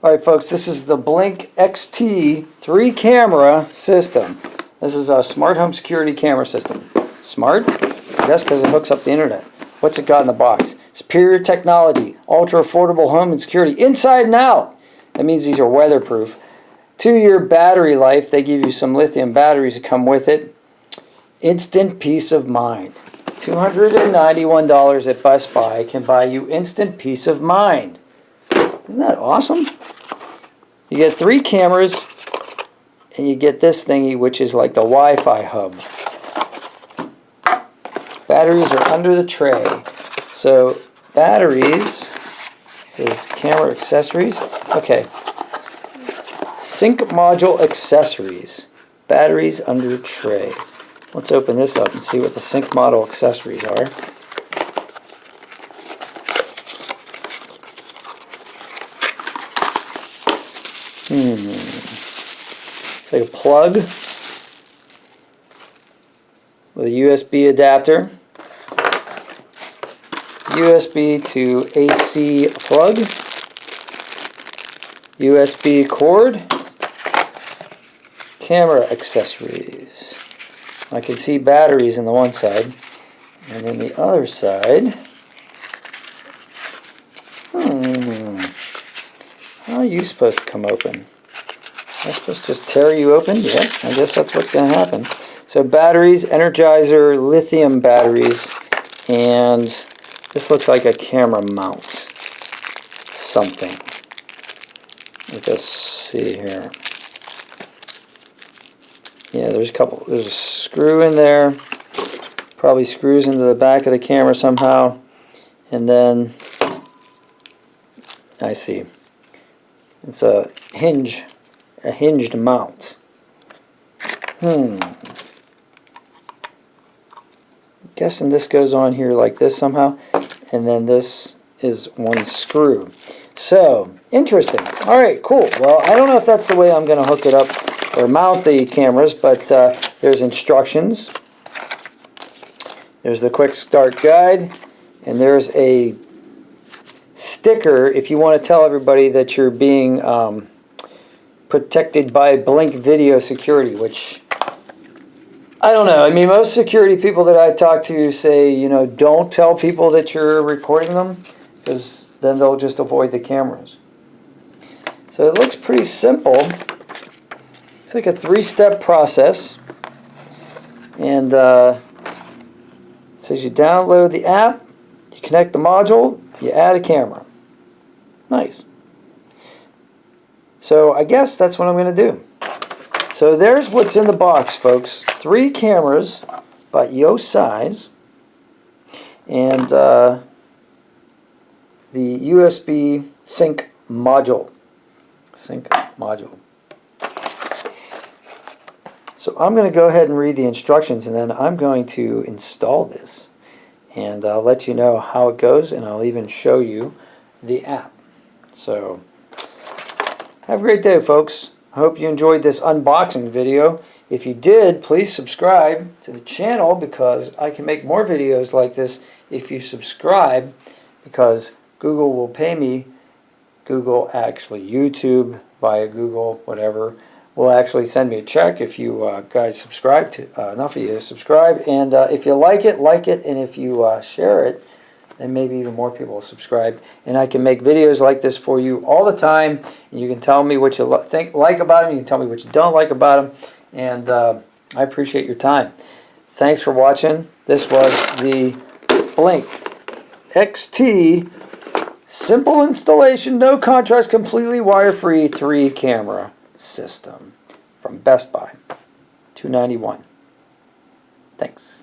Alright folks, this is the Blink XT 3-camera system. This is a smart home security camera system. Smart? I guess because it hooks up the internet. What's it got in the box? Superior technology, ultra affordable home and security, inside and out. That means these are weatherproof. 2-year battery life. They give you some lithium batteries that come with it. Instant peace of mind. $291 at Best Buy can buy you instant peace of mind. Isn't that awesome? You get 3 cameras and you get this thingy, which is like the Wi-Fi hub. Batteries are under the tray. So batteries, it says camera accessories. Okay. Sync module accessories. Batteries under tray. Let's open this up and see what the sync module accessories are. It's like a plug with a USB adapter, USB to AC plug, USB cord, camera accessories. I can see batteries on the one side, and then the other side. How are you supposed to come open? Am I supposed to just tear you open? Yeah, I guess that's what's going to happen. So batteries, Energizer, lithium batteries, and this looks like a camera mount. Something. Let's just see here. Yeah, there's a screw in there. Probably screws into the back of the camera somehow. And then, I see. It's a hinged mount. Guessing this goes on here like this somehow. And then this is one screw. So, interesting. Alright, cool. Well, I don't know if that's the way I'm going to hook it up or mount the cameras, but there's instructions. There's the quick start guide, and there's a sticker if you want to tell everybody that you're being protected by Blink Video Security, which I don't know. I mean, most security people that I talk to say, you know, don't tell people that you're recording them, because then they'll just avoid the cameras. So it looks pretty simple. It's like a 3-step process, and it says you download the app, you connect the module, you add a camera. Nice. So I guess that's what I'm going to do. So there's what's in the box, folks. 3 cameras, about yo size, and the USB sync module. Sync module. So I'm going to go ahead and read the instructions, and then I'm going to install this. And I'll let you know how it goes, and I'll even show you the app. So, have a great day, folks. I hope you enjoyed this unboxing video. If you did, please subscribe to the channel, because I can make more videos like this if you subscribe, because Google will pay me. Google, actually YouTube, via Google, whatever, will actually send me a check if you guys subscribe to, enough of you subscribe, and if you like it, and if you share it, then maybe even more people will subscribe, and I can make videos like this for you all the time, and you can tell me what you like about them, you can tell me what you don't like about them, and I appreciate your time. Thanks for watching. This was the Blink XT simple installation, no contrast, completely wire-free 3-camera system from Best Buy. $291. Thanks.